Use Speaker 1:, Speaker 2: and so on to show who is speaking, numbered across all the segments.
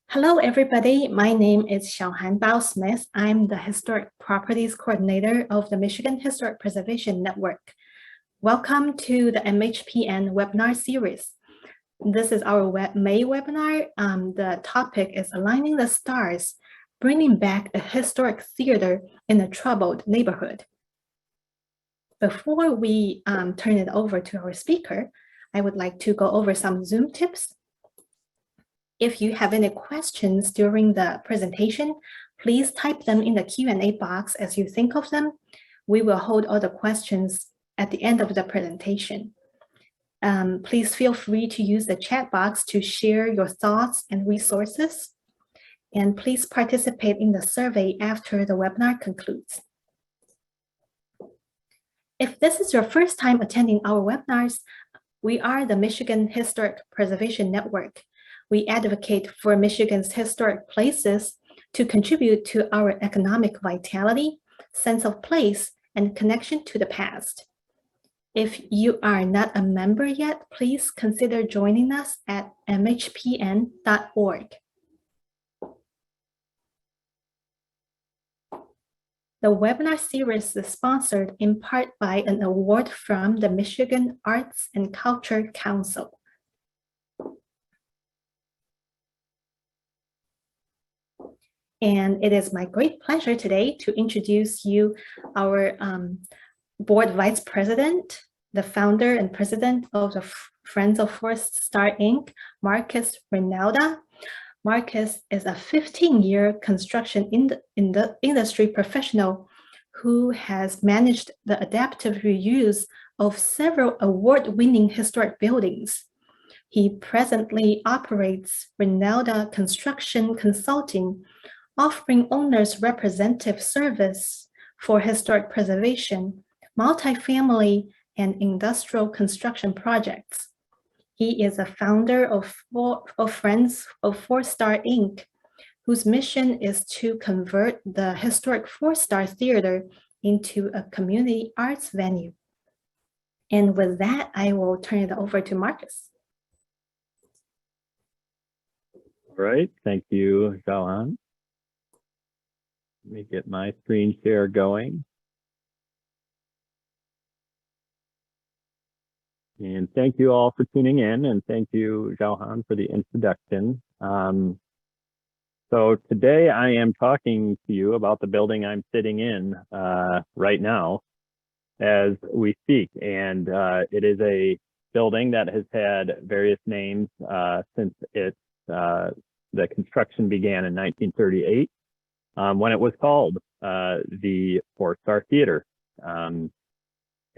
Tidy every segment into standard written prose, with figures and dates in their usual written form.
Speaker 1: Hello, everybody. My name is Xiaohan Bao Smith. I'm the Historic Properties Coordinator of the Michigan Historic Preservation Network. Welcome to the MHPN webinar series. This is our May webinar. The topic is Aligning the Stars, Bringing Back a Historic Theater in a Troubled Neighborhood. Before we turn it over to our speaker, I would like to go over some Zoom tips. If you have any questions during the presentation, please type them in the Q&A box as you think of them. We will hold all the questions at the end of the presentation. Please feel free to use the chat box to share your thoughts and resources. And please participate in the survey after the webinar concludes. If this is your first time attending our webinars, we are the Michigan Historic Preservation Network. We advocate for Michigan's historic places to contribute to our economic vitality, sense of place, and connection to the past. If you are not a member yet, please consider joining us at mhpn.org. The webinar series is sponsored in part by an award from the Michigan Arts and Culture Council. And it is my great pleasure today to introduce you our board vice president, the founder and president of the Friends of Forest Star Inc., Marcus Rinalda. Marcus is a 15-year construction industry professional who has managed the adaptive reuse of several award-winning historic buildings. He presently operates Rinalda Construction Consulting, offering owners representative service for historic preservation, multifamily, and industrial construction projects. He is a founder of Friends of Four Star Inc., whose mission is to convert the historic Four Star Theater into a community arts venue. And with that, I will turn it over to Marcus.
Speaker 2: All right, thank you, Xiaohan. Let me get my screen share going. And thank you all for tuning in, and thank you, Xiaohan, for the introduction. So today I am talking to you about the building I'm sitting in right now as we speak. And it is a building that has had various names since the construction began in 1938. When it was called the Four Star Theater.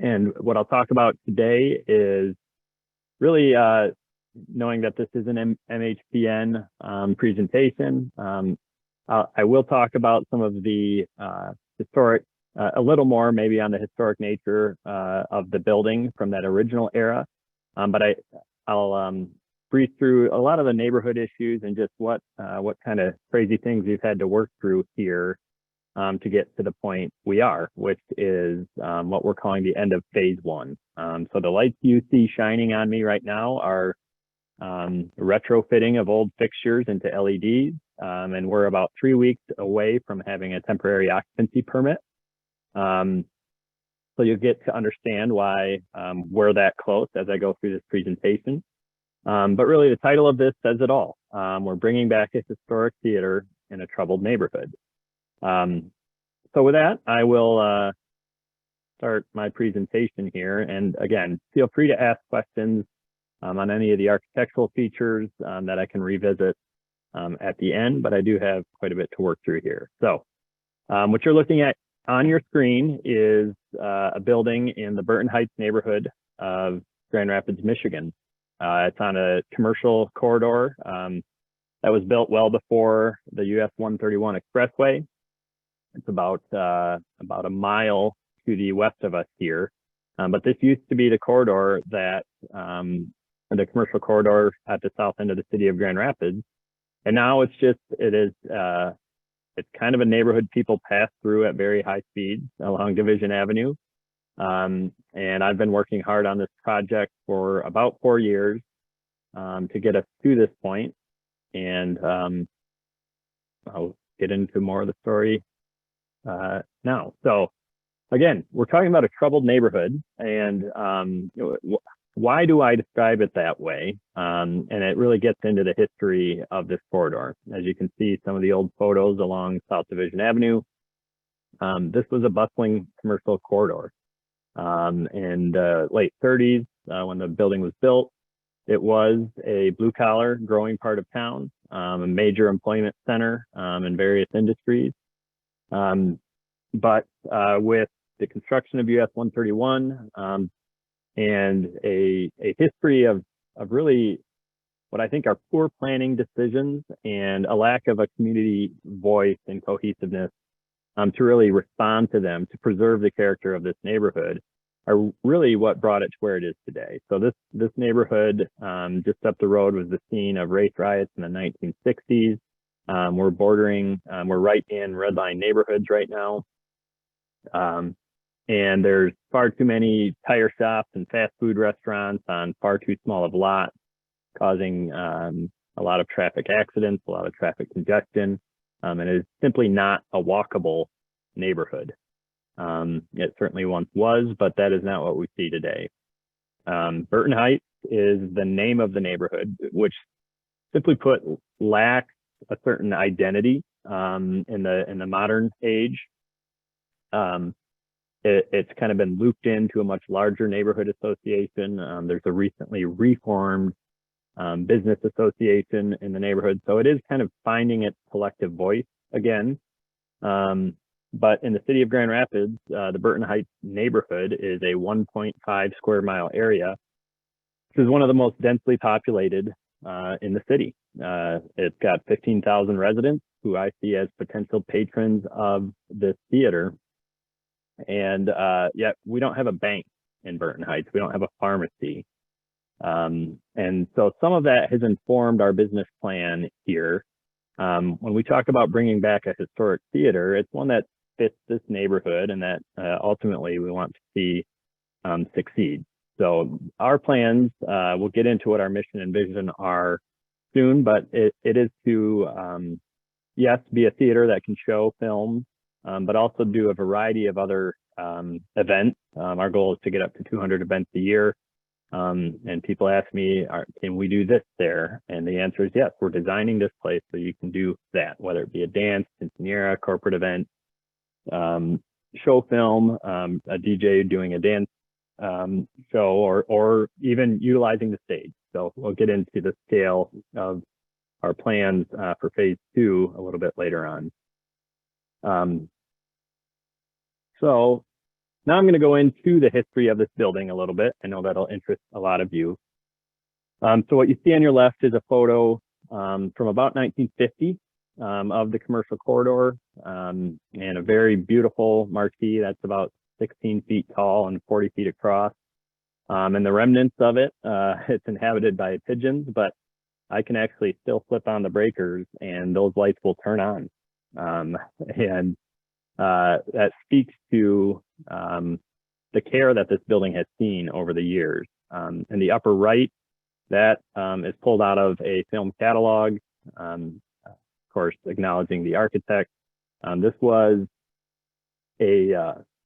Speaker 2: And what I'll talk about today is really knowing that this is an MHPN presentation. I will talk about some of the historic, a little more maybe on the historic nature of the building from that original era. But I'll breeze through a lot of the neighborhood issues and just what kind of crazy things we've had to work through here to get to the point we are, which is what we're calling the end of phase one. So the lights you see shining on me right now are retrofitting of old fixtures into LEDs, and we're about 3 weeks away from having a temporary occupancy permit. So you'll get to understand why we're that close as I go through this presentation. But really the title of this says it all. We're bringing back a historic theater in a troubled neighborhood. So with that, I will start my presentation here. And again, feel free to ask questions on any of the architectural features that I can revisit at the end, but I do have quite a bit to work through here. So what you're looking at on your screen is a building in the Burton Heights neighborhood of Grand Rapids, Michigan. It's on a commercial corridor that was built well before the US 131 expressway. It's about a mile to the west of us here. But this used to be the corridor that, the commercial corridor at the south end of the city of Grand Rapids. And now it's kind of a neighborhood people pass through at very high speeds along Division Avenue. And I've been working hard on this project for about 4 years to get us to this point. And I'll get into more of the story now. So again, we're talking about a troubled neighborhood, and why do I describe it that way? And it really gets into the history of this corridor. As you can see, some of the old photos along South Division Avenue. This was a bustling commercial corridor. In the late 30s, when the building was built, it was a blue-collar growing part of town, a major employment center in various industries. But with the construction of US 131 and a history of really what I think are poor planning decisions and a lack of a community voice and cohesiveness to really respond to them, to preserve the character of this neighborhood, are really what brought it to where it is today. So this neighborhood just up the road was the scene of race riots in the 1960s. We're right in red line neighborhoods right now. And there's far too many tire shops and fast food restaurants on far too small of lots, causing a lot of traffic accidents, a lot of traffic congestion, and it is simply not a walkable neighborhood. It certainly once was, but that is not what we see today. Burton Heights is the name of the neighborhood, which simply put lacks a certain identity in the modern age. It's kind of been looped into a much larger neighborhood association. There's a recently reformed business association in the neighborhood. So it is kind of finding its collective voice again. But in the city of Grand Rapids, the Burton Heights neighborhood is a 1.5 square mile area, which is one of the most densely populated in the city. It's got 15,000 residents who I see as potential patrons of this theater. And yet we don't have a bank in Burton Heights. We don't have a pharmacy. And so some of that has informed our business plan here. When we talk about bringing back a historic theater, it's one that fits this neighborhood and that ultimately we want to see succeed. So our plans, we'll get into what our mission and vision are soon, but it is to, yes, be a theater that can show films, but also do a variety of other events. Our goal is to get up to 200 events a year. And people ask me, can we do this there? And the answer is yes, we're designing this place so you can do that, whether it be a dance, quinceanera, corporate event, show film, a DJ doing a dance show, or even utilizing the stage. So we'll get into the scale of our plans for phase 2 a little bit later on. So now I'm going to go into the history of this building a little bit. I know that'll interest a lot of you. So what you see on your left is a photo from about 1950 of the commercial corridor, and a very beautiful marquee that's about 16 feet tall and 40 feet across. And the remnants of it, it's inhabited by pigeons, but I can actually still flip on the breakers and those lights will turn on. And that speaks to the care that this building has seen over the years. In the upper right, that is pulled out of a film catalog, of course, acknowledging the architect. This was a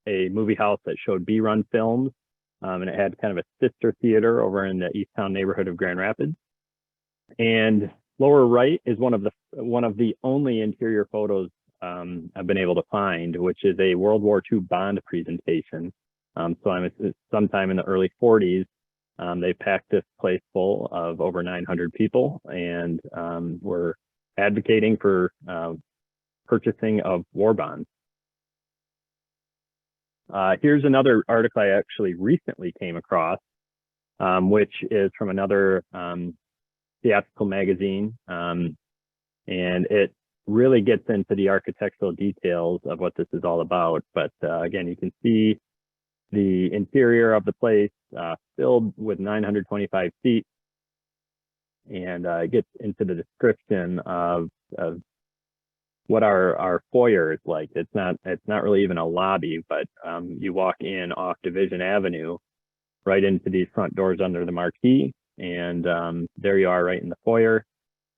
Speaker 2: movie house that showed B-run films, and it had kind of a sister theater over in the Easttown neighborhood of Grand Rapids. And lower right is one of the only interior photos I've been able to find, which is a World War II Bond presentation. So I'm sometime in the early 40s. They packed this place full of over 900 people, and were advocating for purchasing of war bonds. Here's another article I actually recently came across, which is from another theatrical magazine, and it really gets into the architectural details of what this is all about. But again, you can see the interior of the place filled with 925 seats, and it gets into the description of what our foyer is like. It's not really even a lobby, but you walk in off Division Avenue right into these front doors under the marquee, and there you are right in the foyer.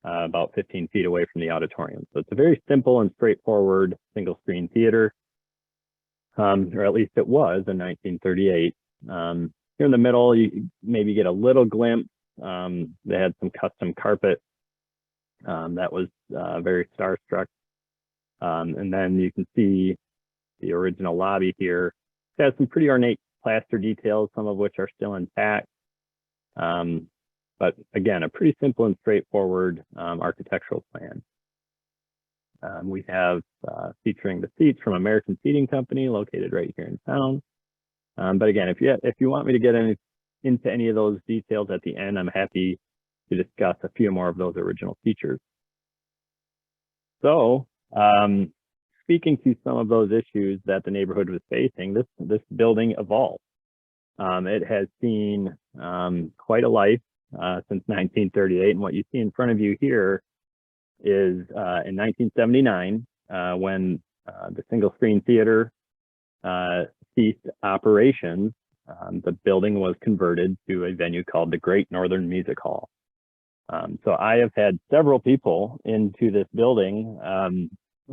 Speaker 2: about 15 feet away from the auditorium. So it's a very simple and straightforward single screen theater, or at least it was in 1938. Here in the middle, you maybe get a little glimpse. They had some custom carpet that was very starstruck. And then you can see the original lobby here. It has some pretty ornate plaster details, some of which are still intact. But again, a pretty simple and straightforward architectural plan. We have featuring the seats from American Seating Company, located right here in town. But again, if you want me to get into any of those details at the end, I'm happy to discuss a few more of those original features. So, speaking to some of those issues that the neighborhood was facing, this building evolved. It has seen quite a life since 1938, and what you see in front of you here is in 1979 when the single screen theater ceased operations. The building was converted to a venue called the Great Northern Music Hall. So I have had several people into this building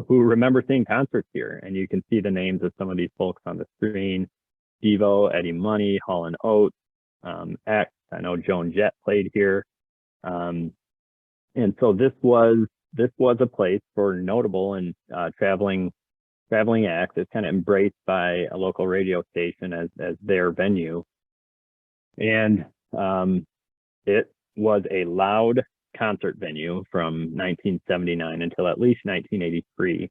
Speaker 2: who remember seeing concerts here, and you can see the names of some of these folks on the screen: Devo, Eddie Money, Hall & Oates, X. I know Joan Jett played here, and so this was a place for notable and traveling acts. It's kind of embraced by a local radio station as their venue, and it was a loud concert venue from 1979 until at least 1983.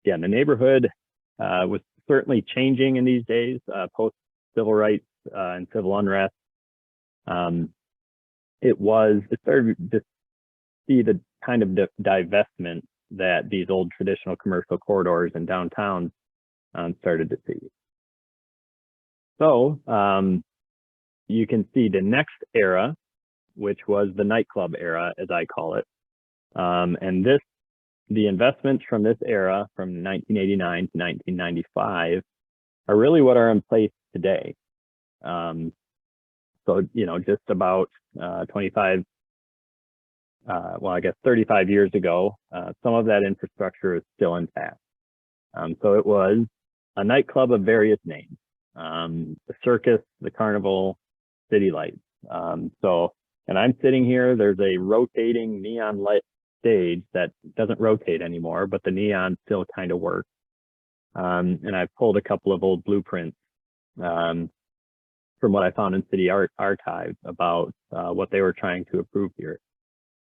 Speaker 2: Yeah, the neighborhood was certainly changing in these days, post civil rights and civil unrest. It started to see the kind of divestment that these old traditional commercial corridors and downtowns started to see. So you can see the next era, which was the nightclub era, as I call it. And the investments from this era, from 1989 to 1995, are really what are in place today. So, just about 35, well, I guess 35 years ago, some of that infrastructure is still intact. So it was a nightclub of various names: the circus, the carnival, city lights. And I'm sitting here, there's a rotating neon light stage that doesn't rotate anymore, but the neon still kind of works. And I've pulled a couple of old blueprints from what I found in city archives about what they were trying to improve here,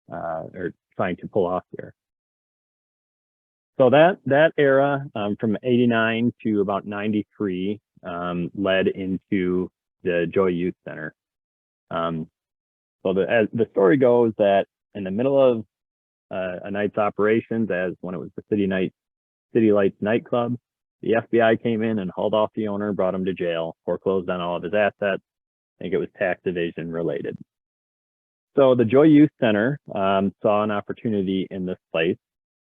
Speaker 2: or trying to pull off here. So that era, from 89 to about 93, led into the Joy Youth Center. So as the story goes, that in the middle of a night's operations, as when it was the City Lights nightclub, the FBI came in and hauled off the owner, brought him to jail, foreclosed on all of his assets. I think it was tax evasion related. So the Joy Youth Center saw an opportunity in this place,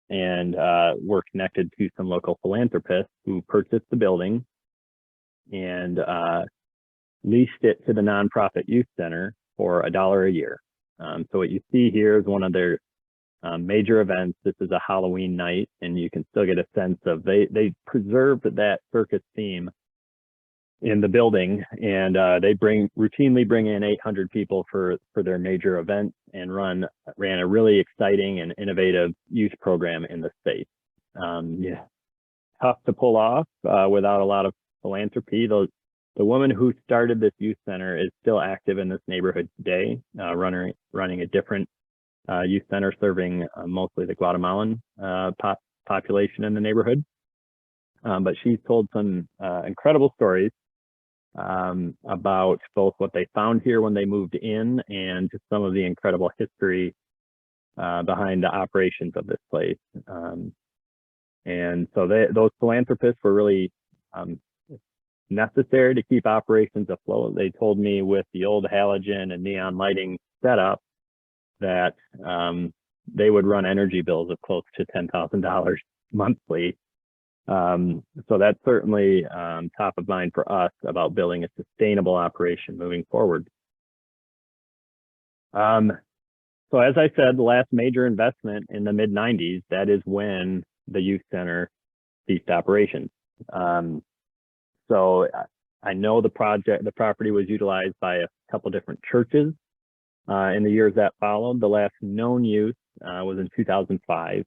Speaker 2: and were connected to some local philanthropists who purchased the building and leased it to the nonprofit youth center for $1 a year. So what you see here is one of their major events. This is a Halloween night, and you can still get a sense of they preserved that circus theme in the building, and they routinely bring in 800 people for their major events, and ran a really exciting and innovative youth program in the space. Yeah, tough to pull off without a lot of philanthropy. The woman who started this youth center is still active in this neighborhood today, running a different youth center serving mostly the Guatemalan population in the neighborhood. But she's told some incredible stories about both what they found here when they moved in and just some of the incredible history behind the operations of this place. And so those philanthropists were really necessary to keep operations afloat. They told me with the old halogen and neon lighting setup that they would run energy bills of close to $10,000 monthly. So that's certainly top of mind for us about building a sustainable operation moving forward. So as I said, the last major investment in the mid 90s, that is when the youth center ceased operations. So I know the property was utilized by a couple different churches in the years that followed. The last known use was in 2005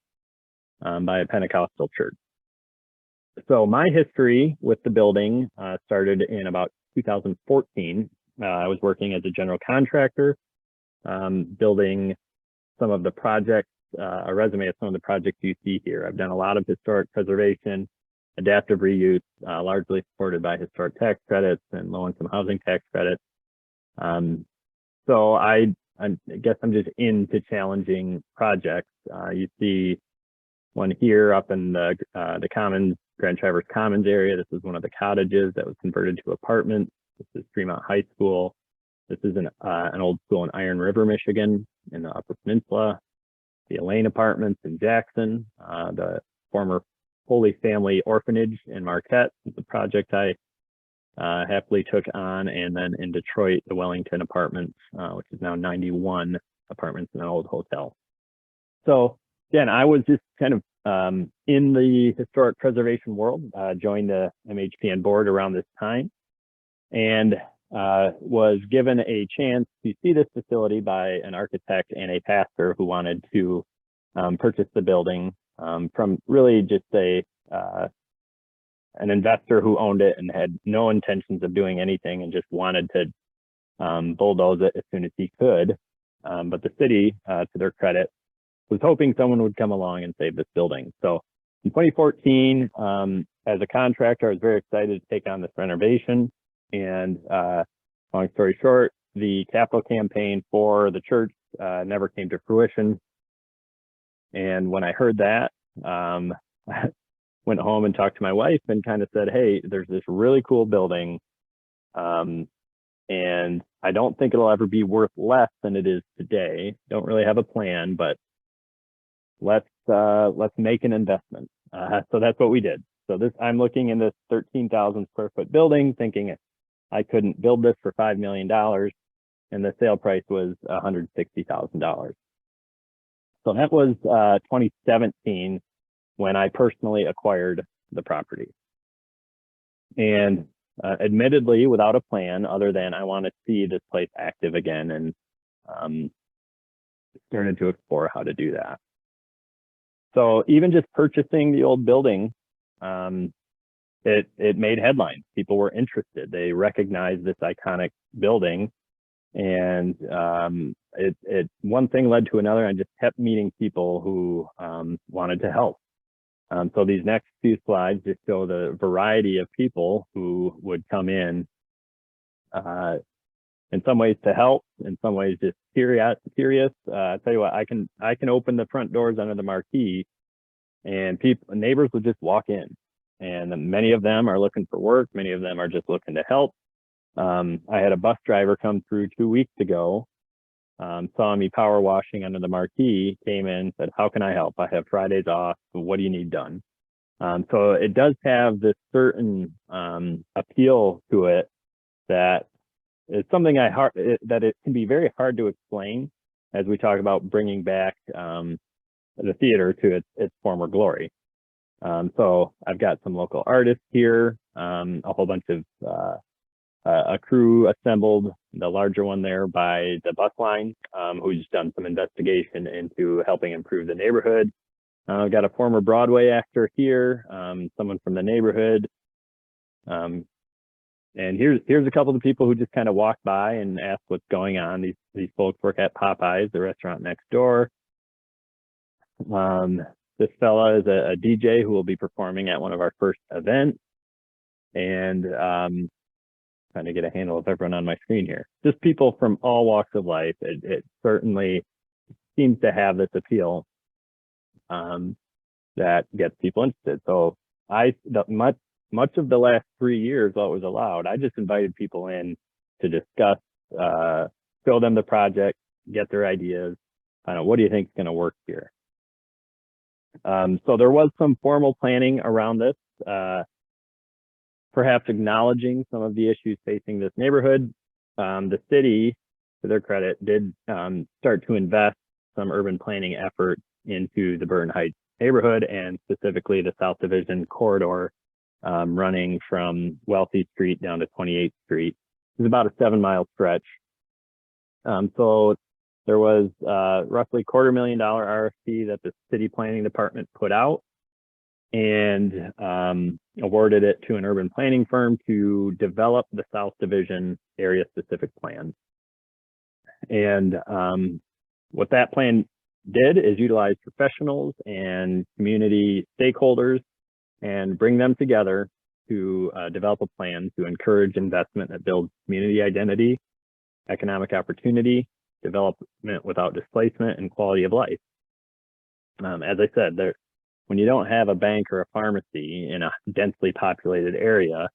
Speaker 2: by a Pentecostal church. So my history with the building started in about 2014. I was working as a general contractor, building some of the projects, a resume of some of the projects you see here. I've done a lot of historic preservation, adaptive reuse, largely supported by historic tax credits and low-income housing tax credits. So I guess I'm just into challenging projects. You see one here up in the Commons, Grand Traverse Commons area. This is one of the cottages that was converted to apartments. This is Fremont High School. This is an old school in Iron River, Michigan, in the Upper Peninsula. The Elaine Apartments in Jackson, the former Holy Family Orphanage in Marquette is the project I happily took on, and then in Detroit, the Wellington Apartments, which is now 91 apartments in an old hotel. So again, I was just kind of in the historic preservation world, joined the MHPN board around this time, and was given a chance to see this facility by an architect and a pastor who wanted to purchase the building from really just an investor who owned it and had no intentions of doing anything and just wanted to bulldoze it as soon as he could. But the city, to their credit, was hoping someone would come along and save this building. So in 2014, as a contractor, I was very excited to take on this renovation. And long story short, the capital campaign for the church never came to fruition. And when I heard that, I went home and talked to my wife and kind of said, hey, there's this really cool building. And I don't think it'll ever be worth less than it is today. Don't really have a plan, but let's make an investment. So that's what we did. So I'm looking in this 13,000 square foot building, thinking I couldn't build this for $5 million, and the sale price was $160,000. So that was 2017 when I personally acquired the property. And admittedly, without a plan other than I want to see this place active again, and started to explore how to do that. So even just purchasing the old building, it made headlines. People were interested. They recognized this iconic building, and one thing led to another. I just kept meeting people who wanted to help. So these next few slides just show the variety of people who would come in some ways to help, in some ways just curious. I tell you what, I can open the front doors under the marquee, and neighbors would just walk in. And many of them are looking for work. Many of them are just looking to help. I had a bus driver come through 2 weeks ago, saw me power washing under the marquee, came in, said, how can I help? I have Fridays off. What do you need done? So it does have this certain appeal to it that is something that it can be very hard to explain as we talk about bringing back the theater to its former glory. So I've got some local artists here, a whole bunch of a crew assembled, the larger one there by the bus line, who's done some investigation into helping improve the neighborhood. I've got a former Broadway actor here, someone from the neighborhood. And here's a couple of the people who just kind of walk by and ask what's going on. These folks work at Popeyes, the restaurant next door. This fella is a DJ who will be performing at one of our first events. And trying to get a handle of everyone on my screen here. Just people from all walks of life. It certainly seems to have this appeal that gets people interested. So much of the last 3 years, while it was allowed, I just invited people in to discuss, show them the project, get their ideas. What do you think is going to work here? So there was some formal planning around this, perhaps acknowledging some of the issues facing this neighborhood. The city, to their credit, did start to invest some urban planning effort into the Burton Heights neighborhood, and specifically the South Division corridor running from Wealthy Street down to 28th Street. It's about a 7-mile stretch. So there was roughly $250,000 RFP that the city planning department put out, and awarded it to an urban planning firm to develop the South Division area specific plan. And what that plan did is utilize professionals and community stakeholders and bring them together to develop a plan to encourage investment that builds community identity, economic opportunity, development without displacement, and quality of life. As I said, when you don't have a bank or a pharmacy in a densely populated area,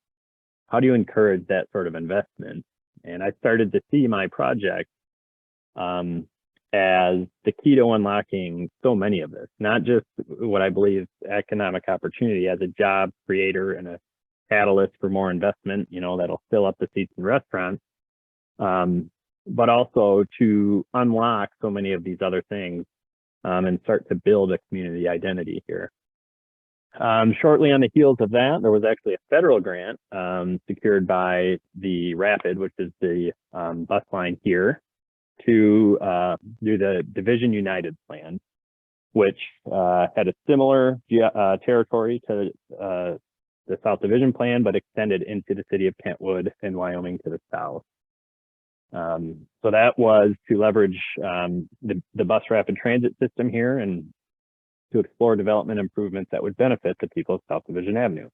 Speaker 2: how do you encourage that sort of investment? And I started to see my project as the key to unlocking so many of this, not just what I believe economic opportunity as a job creator and a catalyst for more investment, that'll fill up the seats in restaurants, but also to unlock so many of these other things and start to build a community identity here. Shortly on the heels of that, there was actually a federal grant secured by the Rapid, which is the bus line here, to do the Division United plan, which had a similar territory to the South Division plan, but extended into the city of Kentwood and Wyoming to the south. So that was to leverage the bus rapid transit system here and to explore development improvements that would benefit the people of South Division Avenue.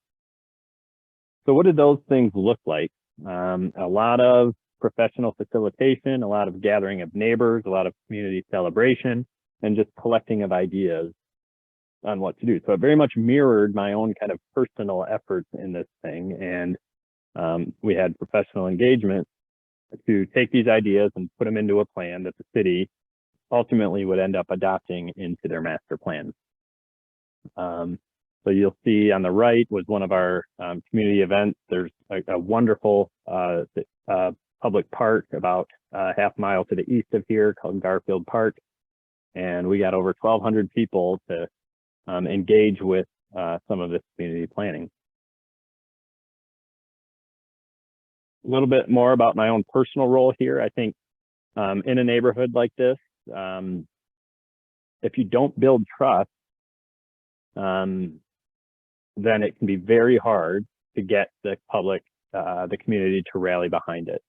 Speaker 2: So what did those things look like? A lot of professional facilitation, a lot of gathering of neighbors, a lot of community celebration, and just collecting of ideas on what to do. So it very much mirrored my own kind of personal efforts in this thing. And we had professional engagement to take these ideas and put them into a plan that the city ultimately would end up adopting into their master plan. So you'll see on the right was one of our community events. There's a wonderful public park about a half mile to the east of here called Garfield Park. And we got over 1,200 people to engage with some of this community planning. A little bit more about my own personal role here. I think in a neighborhood like this, if you don't build trust, then it can be very hard to get the public, the community to rally behind it.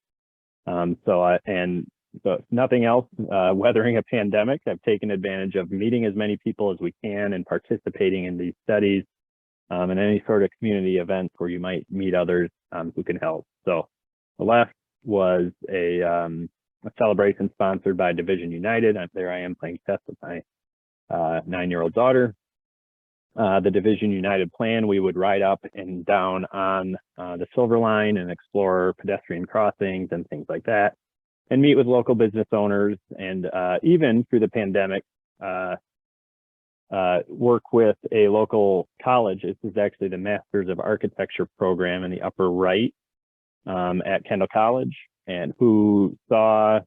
Speaker 2: So if nothing else, weathering a pandemic, I've taken advantage of meeting as many people as we can and participating in these studies and any sort of community events where you might meet others who can help. So the left was a celebration sponsored by Division United. There I am playing chess with my 9-year-old daughter. The Division United plan, we would ride up and down on the Silver Line and explore pedestrian crossings and things like that, and meet with local business owners, and even through the pandemic, work with a local college. This is actually the Masters of Architecture program in the upper right at Kendall College, and who saw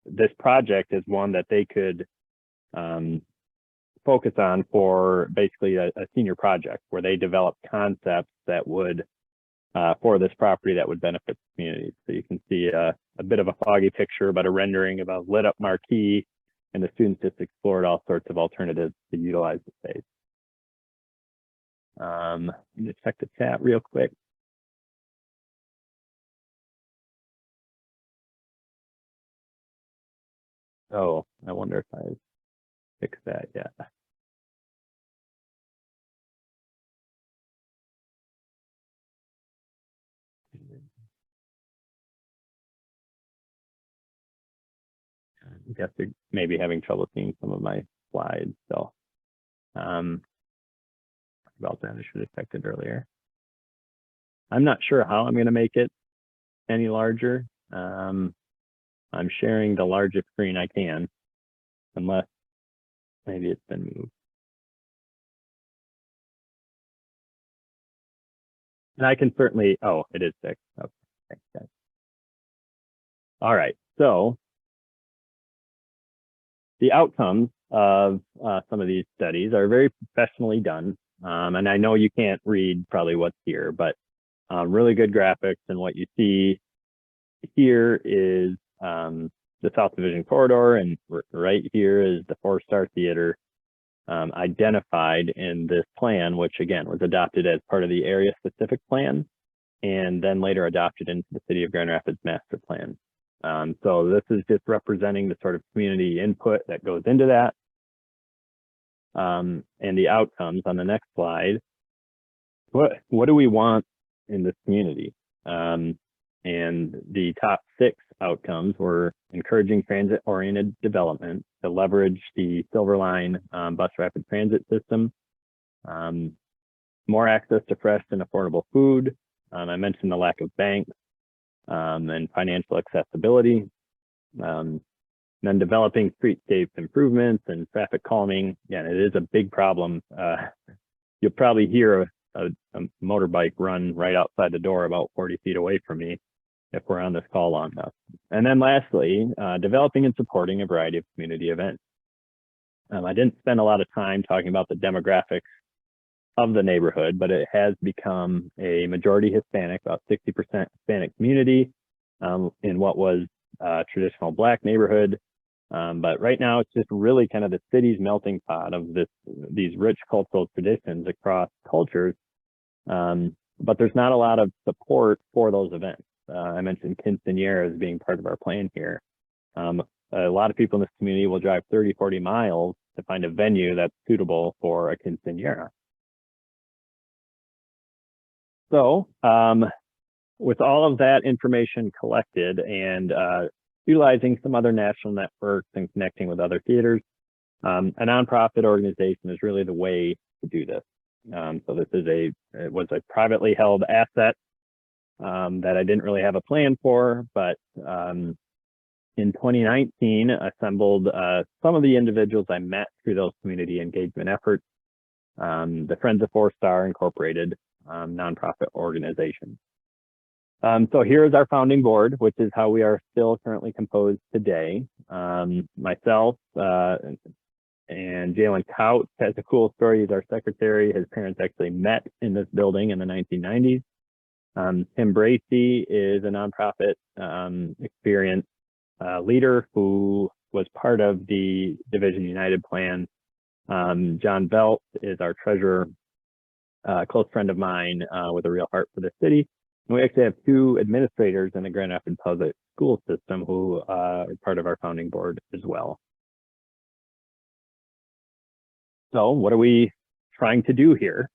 Speaker 2: this project as one that they could focus on for basically a senior project where they developed concepts that would for this property that would benefit the community. So you can see a bit of a foggy picture, but a rendering of a lit up marquee, and the students just explored all sorts of alternatives to utilize the space. Let me check the chat real quick. Oh, I wonder if I fixed that yet. I guess you're maybe having trouble seeing some of my slides. So about that, I should have checked it earlier. I'm not sure how I'm going to make it any larger. I'm sharing the largest screen I can, unless maybe it's been moved. And I can certainly, oh, it is fixed. Okay, thanks, guys. All right, so the outcomes of some of these studies are very professionally done. And I know you can't read probably what's here, but really good graphics. And what you see here is the South Division corridor, and right here is the 4-star theater identified in this plan, which again was adopted as part of the area specific plan and then later adopted into the City of Grand Rapids master plan. So this is just representing the sort of community input that goes into that. And the outcomes on the next slide. What do we want in this community? And the top 6 outcomes were encouraging transit-oriented development to leverage the Silver Line bus rapid transit system, more access to fresh and affordable food. I mentioned the lack of banks and financial accessibility. Then developing streetscape improvements and traffic calming. Again, it is a big problem. You'll probably hear a motorbike run right outside the door about 40 feet away from me if we're on this call long enough. And then lastly, developing and supporting a variety of community events. I didn't spend a lot of time talking about the demographics of the neighborhood, but it has become a majority Hispanic, about 60% Hispanic community in what was a traditional Black neighborhood. But right now it's just really kind of the city's melting pot of these rich cultural traditions across cultures. But there's not a lot of support for those events. I mentioned quinceañera as being part of our plan here. A lot of people in this community will drive 30, 40 miles to find a venue that's suitable for a quinceañera. So with all of that information collected and utilizing some other national networks and connecting with other theaters, a nonprofit organization is really the way to do this. So this is it was a privately held asset that I didn't really have a plan for, but in 2019 assembled some of the individuals I met through those community engagement efforts, the Friends of 4-Star Incorporated nonprofit organization. So here's our founding board, which is how we are still currently composed today. Myself and Jalen Couch has a cool story. He's our secretary. His parents actually met in this building in the 1990s. Tim Bracey is a nonprofit experienced leader who was part of the Division United plan. John Belt is our treasurer, a close friend of mine with a real heart for the city. And we actually have 2 administrators in the Grand Rapids Public School System who are part of our founding board as well. So what are we trying to do here?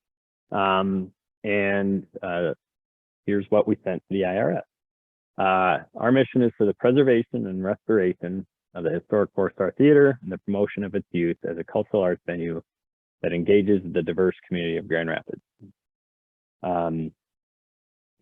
Speaker 2: Here's what we sent to the IRS. Our mission is for the preservation and restoration of the historic 4-Star Theater and the promotion of its use as a cultural arts venue that engages the diverse community of Grand Rapids.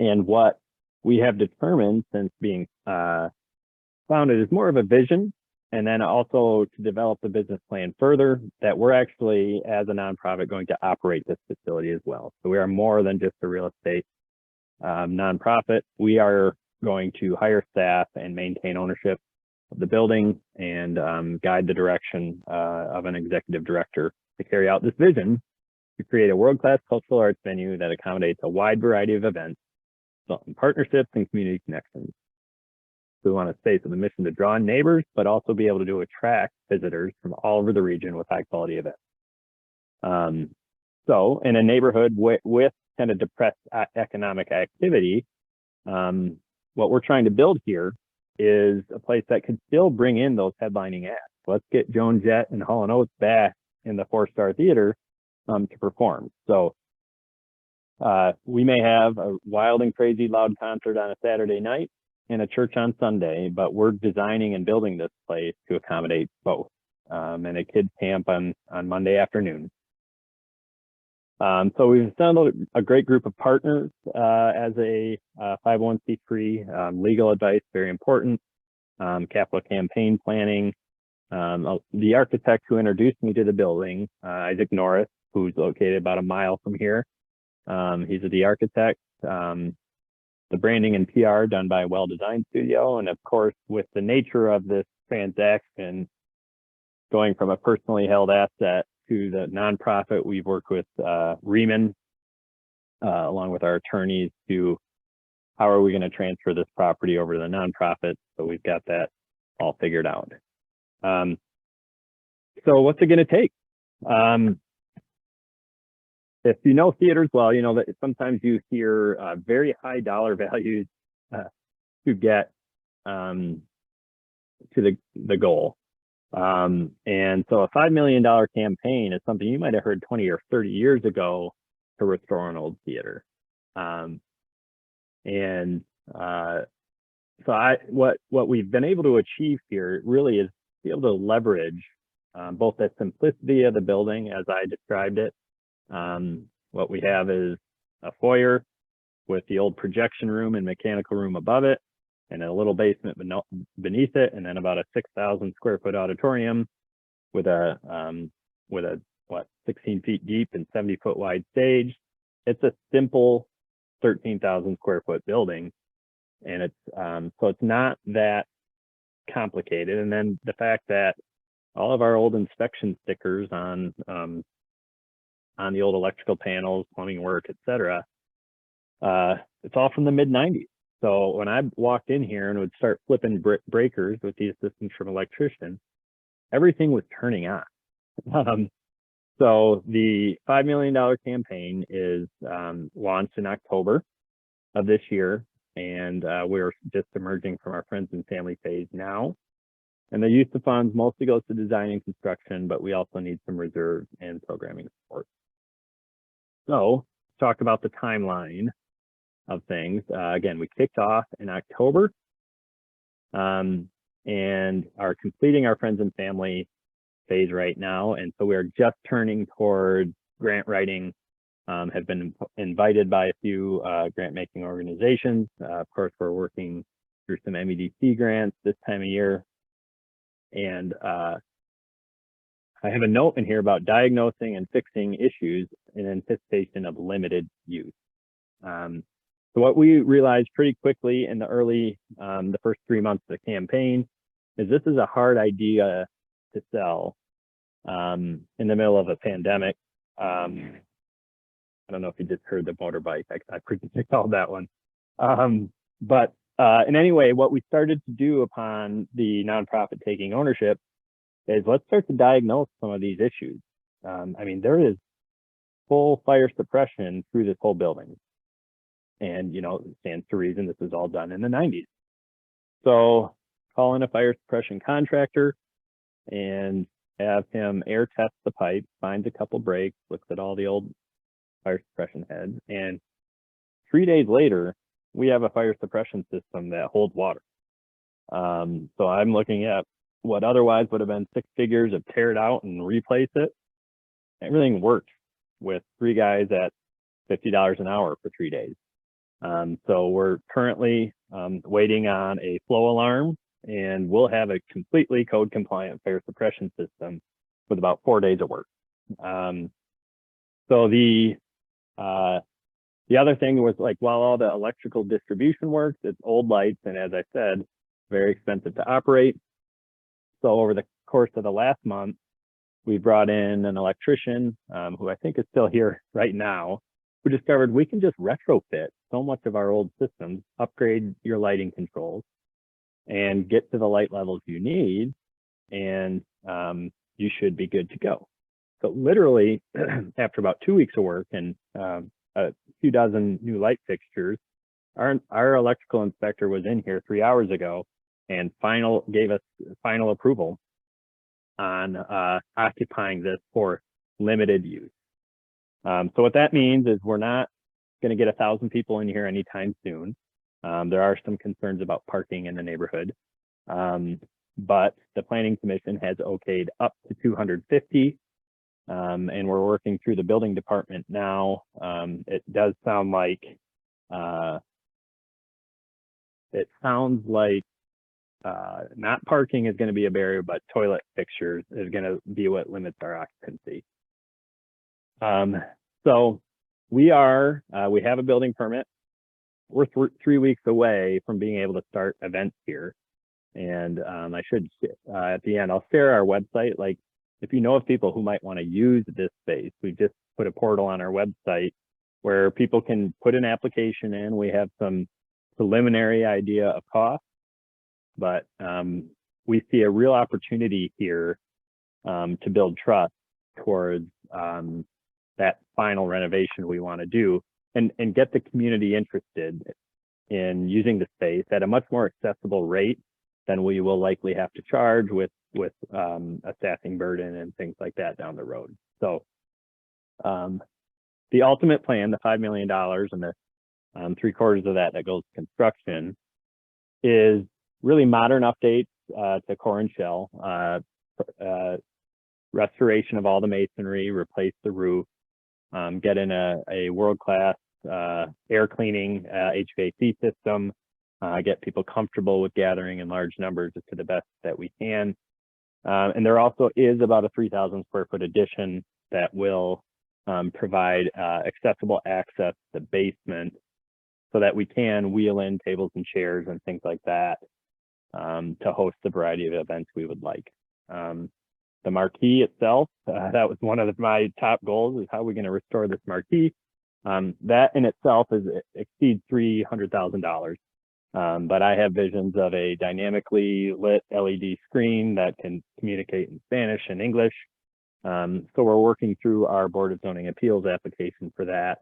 Speaker 2: And what we have determined since being founded is more of a vision, and then also to develop the business plan further, that we're actually, as a nonprofit, going to operate this facility as well. So we are more than just a real estate nonprofit. We are going to hire staff and maintain ownership of the building and guide the direction of an executive director to carry out this vision to create a world-class cultural arts venue that accommodates a wide variety of events, partnerships, and community connections. We want to stay to the mission to draw in neighbors, but also be able to attract visitors from all over the region with high-quality events. So in a neighborhood with kind of depressed economic activity, what we're trying to build here is a place that could still bring in those headlining acts. Let's get Joan Jett and Hall & Oates back in the 4-Star Theater to perform. So we may have a wild and crazy loud concert on a Saturday night and a church on Sunday, but we're designing and building this place to accommodate both, and a kids camp on Monday afternoon. So we've assembled a great group of partners as a 501c3, legal advice, very important, capital campaign planning. The architect who introduced me to the building, Isaac Norris, who's located about a mile from here. He's the architect. The branding and PR done by a well-designed studio. And of course, with the nature of this transaction, going from a personally held asset to the nonprofit. We've worked with Riemann, along with our attorneys, to how are we going to transfer this property over to the nonprofit. So we've got that all figured out. So what's it going to take? If you know theaters well, you know that sometimes you hear very high dollar values to get to the goal. And so a $5 million campaign is something you might have heard 20 or 30 years ago to restore an old theater. So what we've been able to achieve here really is be able to leverage both the simplicity of the building as I described it. What we have is a foyer with the old projection room and mechanical room above it, and a little basement beneath it, and then about a 6,000 square foot auditorium with a 16 feet deep and 70 foot wide stage. It's a simple 13,000 square foot building, and it's so it's not that complicated. And then the fact that all of our old inspection stickers on the old electrical panels, plumbing work, etc., it's all from the mid-90s. So when I walked in here and would start flipping breakers with the assistance from electrician, everything was turning on. So the $5 million campaign is launched in October of this year, and we're just emerging from our friends and family phase now. And the use of funds mostly goes to design and construction, but we also need some reserve and programming support. So talk about the timeline of things. Again, we kicked off in October and are completing our friends and family phase right now. And so we're just turning towards grant writing, have been invited by a few grant making organizations. Of course, we're working through some MEDC grants this time of year. And I have a note in here about diagnosing and fixing issues in anticipation of limited use. So what we realized pretty quickly in the first 3 months of the campaign is this is a hard idea to sell in the middle of a pandemic. I don't know if you just heard the motorbike. I previously called that one. But in any way, what we started to do upon the nonprofit taking ownership is let's start to diagnose some of these issues. I mean, there is full fire suppression through this whole building. And, you know, it stands to reason this was all done in the 90s. So call in a fire suppression contractor and have him air test the pipe, finds a couple breaks, looks at all the old fire suppression heads. And 3 days later, we have a fire suppression system that holds water. So I'm looking at what otherwise would have been 6 figures of tear it out and replace it. Everything worked with 3 guys at $50 an hour for 3 days. So we're currently waiting on a flow alarm, and we'll have a completely code compliant fire suppression system with about 4 days of work. So the other thing was, like, while all the electrical distribution works, it's old lights, and as I said, very expensive to operate. So over the course of the last month, we brought in an electrician who I think is still here right now, who discovered we can just retrofit so much of our old systems, upgrade your lighting controls, and get to the light levels you need, and you should be good to go. So literally, after about 2 weeks of work and a few dozen new light fixtures, our electrical inspector was in here 3 hours ago and gave us final approval on occupying this for limited use. So what that means is we're not going to get 1,000 people in here anytime soon. There are some concerns about parking in the neighborhood, but the Planning Commission has okayed up to 250, and we're working through the building department now. It does sound like not parking is going to be a barrier, but toilet fixtures is going to be what limits our occupancy. So we have a building permit. We're 3 weeks away from being able to start events here. And I should, at the end, I'll share our website. Like, if you know of people who might want to use this space, we've just put a portal on our website where people can put an application in. We have some preliminary idea of cost, but we see a real opportunity here to build trust towards that final renovation we want to do, and get the community interested in using the space at a much more accessible rate than we will likely have to charge with a staffing burden and things like that down the road. So the ultimate plan, the $5 million and the 3/4 of that goes to construction, is really modern updates to core and shell, restoration of all the masonry, replace the roof, get in a world-class air cleaning HVAC system, get people comfortable with gathering in large numbers to the best that we can. And there also is about a 3,000 square foot addition that will provide accessible access to the basement so that we can wheel in tables and chairs and things like that to host the variety of events we would like. The marquee itself, that was one of my top goals, is how are we going to restore this marquee? That in itself exceeds $300,000. But I have visions of a dynamically lit LED screen that can communicate in Spanish and English. So we're working through our Board of Zoning Appeals application for that,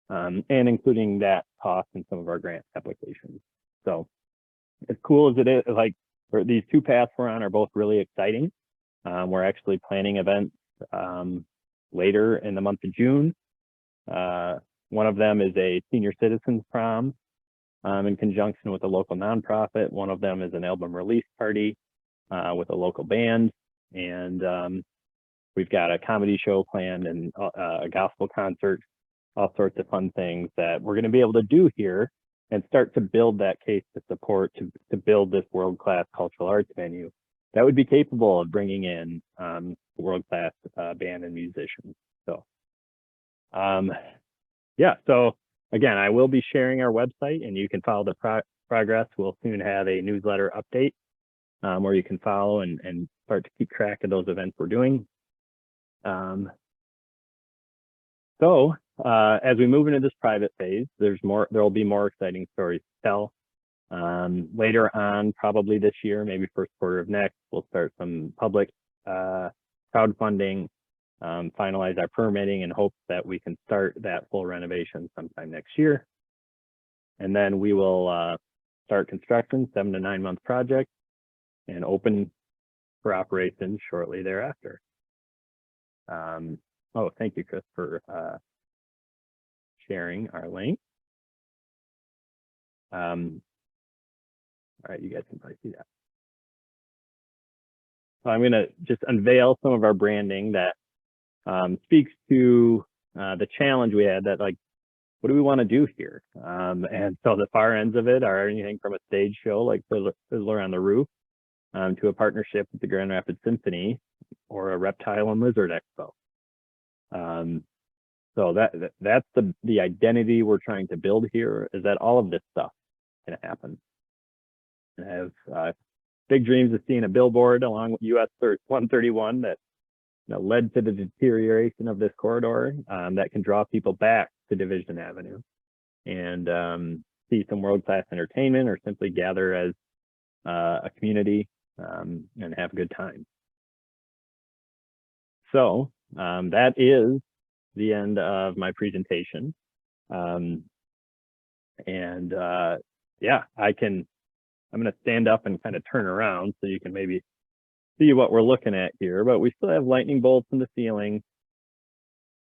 Speaker 2: and including that cost in some of our grant applications. So as cool as it is, like these two paths we're on are both really exciting. We're actually planning events later in the month of June. One of them is a senior citizens prom in conjunction with a local nonprofit. One of them is an album release party with a local band. And we've got a comedy show planned and a gospel concert, all sorts of fun things that we're going to be able to do here and start to build that case to support to build this world-class cultural arts venue that would be capable of bringing in world-class band and musicians. So, yeah, so again, I will be sharing our website and you can follow the progress. We'll soon have a newsletter update where you can follow and start to keep track of those events we're doing. So as we move into this private phase, there will be more exciting stories to tell. Later on, probably this year, maybe first quarter of next, we'll start some public crowdfunding, finalize our permitting, and hope that we can start that full renovation sometime next year. And then we will start construction, 7 to 9 month project, and open for operations shortly thereafter. Oh, thank you, Chris, for sharing our link. All right, you guys can probably see that. So I'm going to just unveil some of our branding that speaks to the challenge we had, that like, what do we want to do here? And so the far ends of it are anything from a stage show like Fiddler on the Roof to a partnership with the Grand Rapids Symphony or a reptile and lizard expo. So that's the identity we're trying to build here, is that all of this stuff can happen. I have big dreams of seeing a billboard along US 131 that led to the deterioration of this corridor that can draw people back to Division Avenue and see some world-class entertainment or simply gather as a community and have a good time. So that is the end of my presentation. Yeah, I'm going to stand up and kind of turn around so you can maybe see what we're looking at here, but we still have lightning bolts in the ceiling.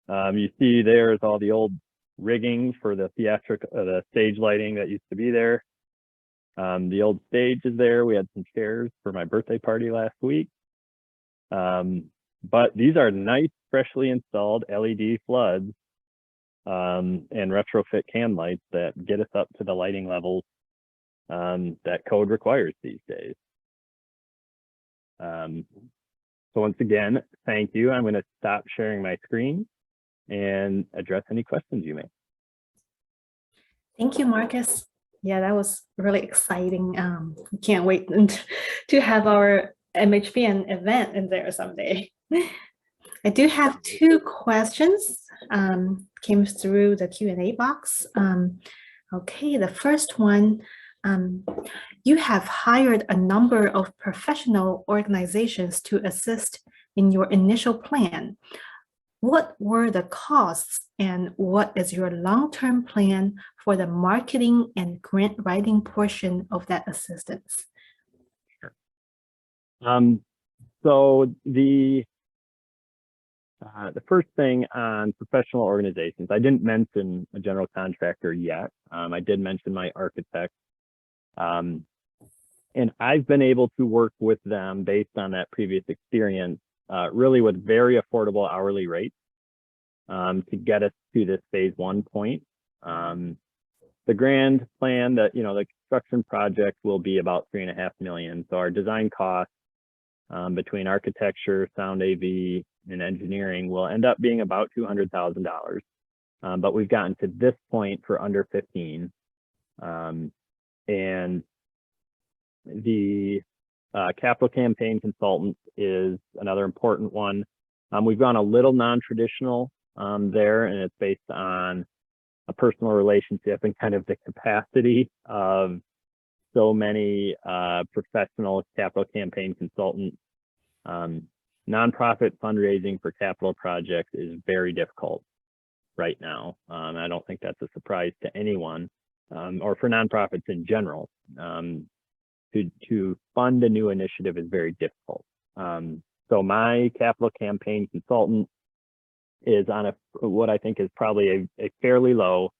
Speaker 2: You see there's all the old rigging for the the stage lighting that used to be there. The old stage is there. We had some chairs for my birthday party last week. But these are nice, freshly installed LED floods and retrofit can lights that get us up to the lighting levels that code requires these days. So once again, thank you. I'm going to stop sharing my screen and address any questions you may.
Speaker 1: Thank you, Marcus. Yeah, that was really exciting. Can't wait to have our MHPN event in there someday. I do have two questions came through the Q&A box. Okay, the first one, um, you have hired a number of professional organizations to assist in your initial plan. What were the costs and what is your long-term plan for the marketing and grant writing portion of that assistance?
Speaker 2: So the first thing on professional organizations, I didn't mention a general contractor yet. I did mention my architect. And I've been able to work with them based on that previous experience, really with very affordable hourly rates to get us to this phase 1 point. The grand plan that, the construction project will be about $3.5 million. So our design costs between architecture, sound AV, and engineering will end up being about $200,000. But we've gotten to this point for under 15. And the capital campaign consultant is another important one. We've gone a little non-traditional there, and it's based on a personal relationship and kind of the capacity of so many professional capital campaign consultants. Nonprofit fundraising for capital projects is very difficult right now. I don't think that's a surprise to anyone, or for nonprofits in general. To fund a new initiative is very difficult. So my capital campaign consultant is on what I think is probably a fairly low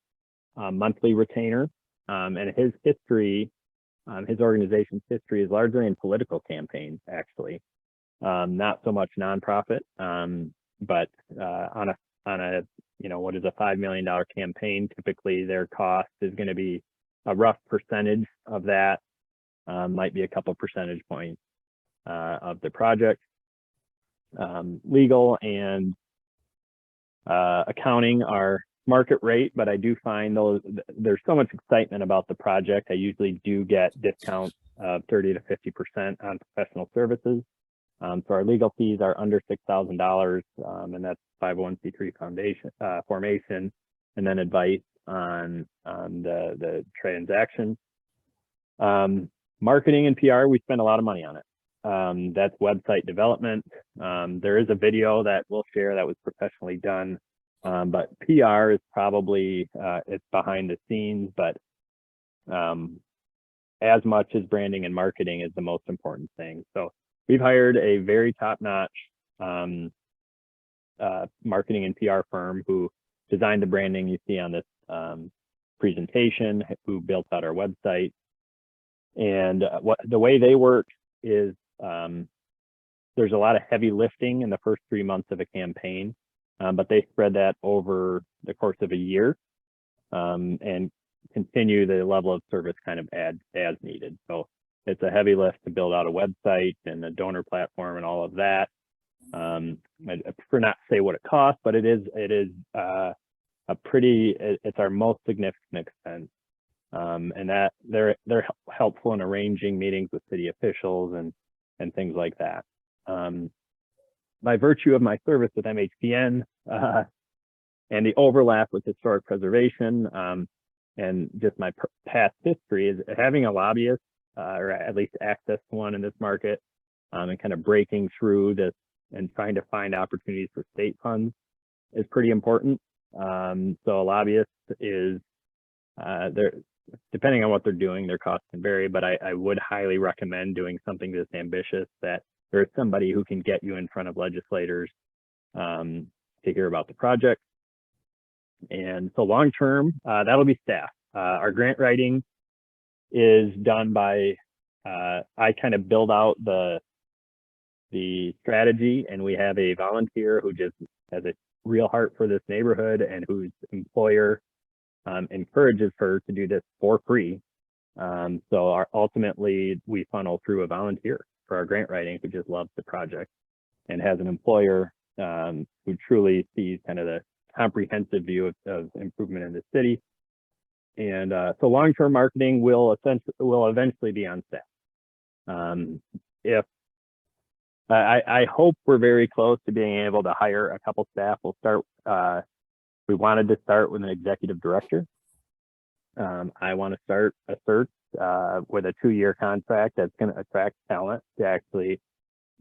Speaker 2: monthly retainer. And his history, his organization's history is largely in political campaigns, actually. Not so much nonprofit, but on a what is a $5 million campaign, typically their cost is going to be a rough percentage of that. Might be a couple percentage points of the project. Legal and accounting are market rate, but I do find there's so much excitement about the project. I usually do get discounts of 30 to 50% on professional services. So our legal fees are under $6,000, and that's 501c3 foundation formation, and then advice on the transaction. Marketing and PR, we spend a lot of money on it. That's website development. There is a video that we'll share that was professionally done, but PR is probably, it's behind the scenes, but as much as branding and marketing is the most important thing. So we've hired a very top-notch marketing and PR firm who designed the branding you see on this presentation, who built out our website. And the way they work is there's a lot of heavy lifting in the first 3 months of a campaign, but they spread that over the course of a year and continue the level of service kind of as needed. So it's a heavy lift to build out a website and a donor platform and all of that. I prefer not to say what it costs, but it is it's our most significant expense. And that they're helpful in arranging meetings with city officials and things like that. By virtue of my service with MHPN and the overlap with historic preservation and just my past history, is having a lobbyist or at least access to one in this market and kind of breaking through this and trying to find opportunities for state funds is pretty important. So a lobbyist is depending on what they're doing, their costs can vary, but I would highly recommend doing something this ambitious, that there's somebody who can get you in front of legislators to hear about the project. And so long term, that'll be staff. Our grant writing is done by, I kind of build out the strategy, and we have a volunteer who just has a real heart for this neighborhood and whose employer encourages her to do this for free. So ultimately we funnel through a volunteer for our grant writing who just loves the project and has an employer who truly sees kind of the comprehensive view of improvement in the city. And so long-term marketing will eventually be on staff. If I hope we're very close to being able to hire a couple staff. We'll start. We wanted to start with an executive director. I want to start a search with a 2-year contract that's going to attract talent to actually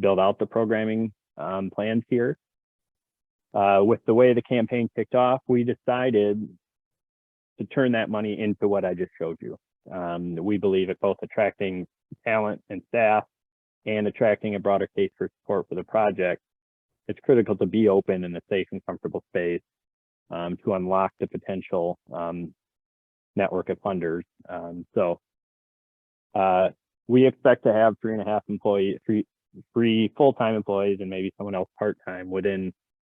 Speaker 2: build out the programming plans here. With the way the campaign kicked off, we decided to turn that money into what I just showed you. We believe at both attracting talent and staff and attracting a broader case for support for the project, it's critical to be open in a safe and comfortable space to unlock the potential network of funders. So we expect to have 3.5 employees, three full-time employees, and maybe someone else part-time within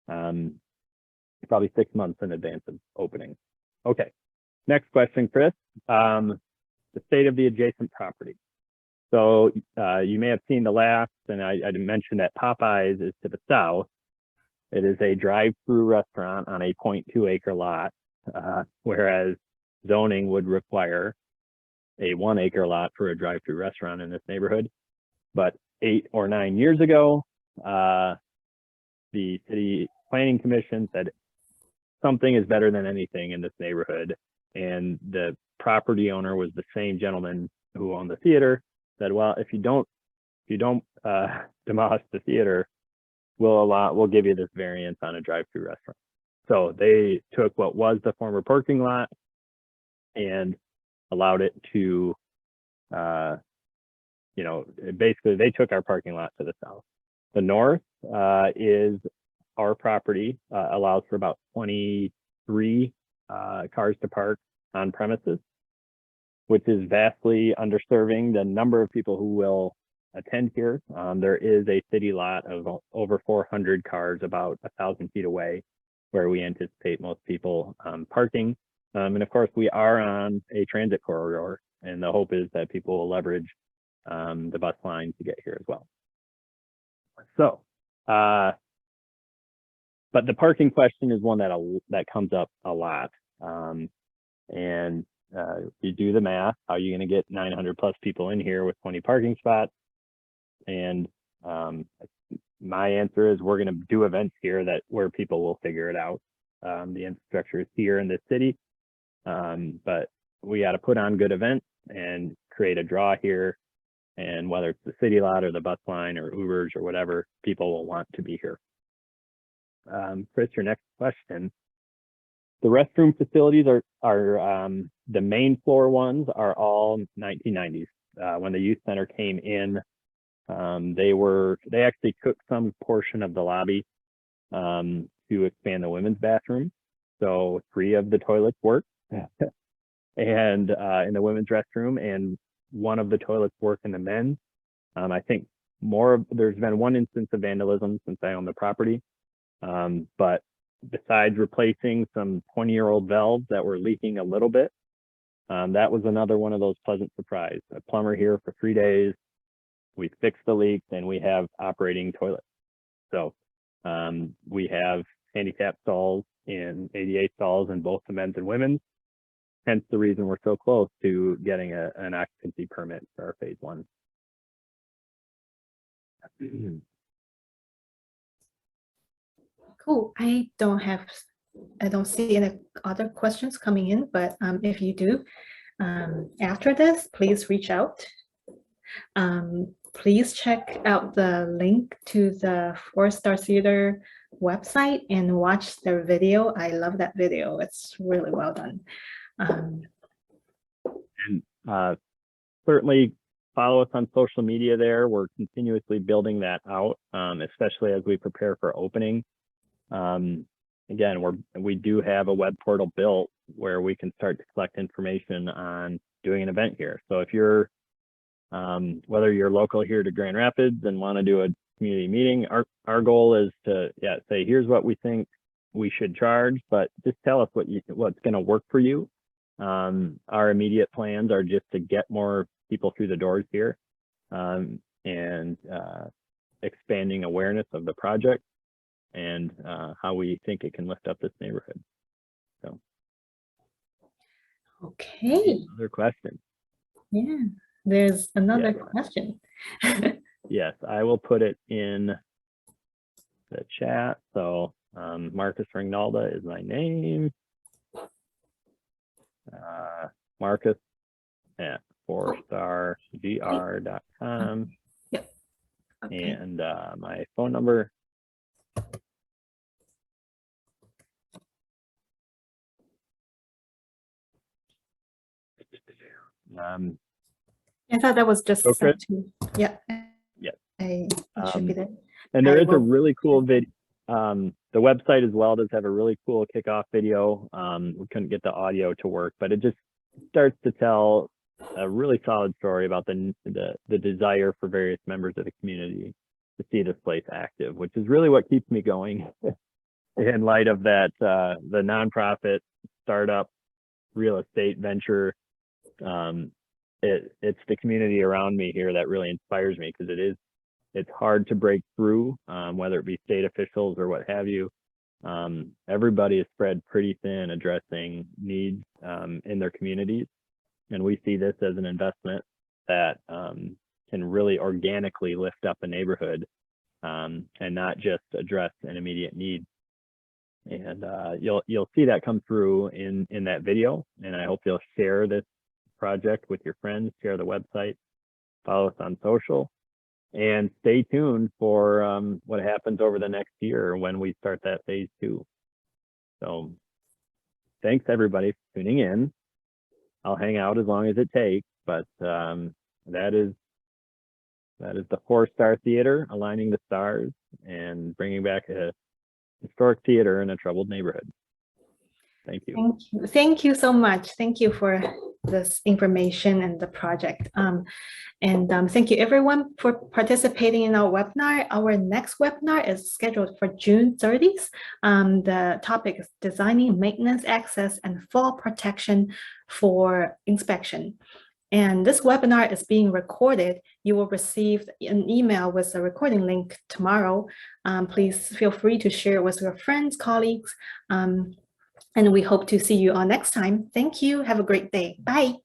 Speaker 2: probably 6 months in advance of opening. Okay, next question, Chris. The state of the adjacent property. So you may have seen the last, and I mentioned that Popeyes is to the south. It is a drive-through restaurant on a 0.2 acre lot, whereas zoning would require a 1 acre lot for a drive-through restaurant in this neighborhood. But 8 or 9 years ago, the city planning commission said something is better than anything in this neighborhood. And the property owner was the same gentleman who owned the theater. Said, well, if you don't demolish the theater, we'll give you this variance on a drive-through restaurant. So they took what was the former parking lot and allowed it to, basically they took our parking lot to the south. The north is our property, allows for about 23 cars to park on premises, which is vastly underserving the number of people who will attend here. There is a city lot of over 400 cars about 1,000 feet away where we anticipate most people parking. And of course, we are on a transit corridor, and the hope is that people will leverage the bus line to get here as well. So, but the parking question is one that comes up a lot. And you do the math, how are you going to get 900 plus people in here with 20 parking spots? And my answer is we're going to do events here where people will figure it out. The infrastructure is here in this city, but we got to put on good events and create a draw here. And whether it's the city lot or the bus line or Ubers or whatever, people will want to be here. Chris, your next question. The restroom facilities are the main floor ones are all 1990s. When the youth center came in, they actually took some portion of the lobby to expand the women's bathroom. So 3 of the toilets work, and in the women's restroom, and 1 of the toilets work in the men's. I think there's been 1 instance of vandalism since I own the property, but besides replacing some 20-year-old valves that were leaking a little bit, that was another one of those pleasant surprises. A plumber here for 3 days, we fixed the leaks, and we have operating toilets. So we have handicap stalls and ADA stalls in both the men's and women's. Hence the reason we're so close to getting an occupancy permit for our phase 1.
Speaker 1: Cool. I don't see any other questions coming in, but if you do, after this, please reach out. Please check out the link to the 4-Star Theater website and watch their video. I love that video. It's really well done.
Speaker 2: And certainly follow us on social media there. We're continuously building that out, especially as we prepare for opening. Again, we do have a web portal built where we can start to collect information on doing an event here. So if you're, whether you're local here to Grand Rapids and want to do a community meeting, our goal is to say, here's what we think we should charge, but just tell us what's going to work for you. Our immediate plans are just to get more people through the doors here, and expanding awareness of the project and how we think it can lift up this neighborhood. So,
Speaker 1: Okay.
Speaker 2: Any other questions?
Speaker 1: Yeah. There's another
Speaker 2: Yeah.
Speaker 1: question.
Speaker 2: Yes, I will put it in the chat. So Marcus Rinalda is my name. Marcus at 4stargr.com.
Speaker 1: Yep. Okay.
Speaker 2: And my phone number.
Speaker 1: I thought that was just
Speaker 2: So Chris,
Speaker 1: sent to. Yeah.
Speaker 2: yes.
Speaker 1: It should be there.
Speaker 2: And there
Speaker 1: I
Speaker 2: is a
Speaker 1: will-
Speaker 2: really cool video. The website as well does have a really cool kickoff video. We couldn't get the audio to work, but it just starts to tell a really solid story about the desire for various members of the community to see this place active, which is really what keeps me going in light of that, the nonprofit startup real estate venture. It's the community around me here that really inspires me, because it's hard to break through, whether it be state officials or what have you. Everybody is spread pretty thin addressing needs in their communities. And we see this as an investment that can really organically lift up a neighborhood and not just address an immediate need. And you'll see that come through in that video. And I hope you'll share this project with your friends, share the website, follow us on social, and stay tuned for what happens over the next year when we start that phase 2. So thanks everybody for tuning in. I'll hang out as long as it takes, but that is the 4-Star Theater, aligning the stars and bringing back a historic theater in a troubled neighborhood. Thank you.
Speaker 1: Thank you. Thank you so much. Thank you for this information and the project. Thank you everyone for participating in our webinar. Our next webinar is scheduled for June 30th. The topic is designing maintenance access and fall protection for inspection. And this webinar is being recorded. You will receive an email with the recording link tomorrow. Please feel free to share it with your friends, colleagues, and we hope to see you all next time. Thank you. Have a great day. Bye.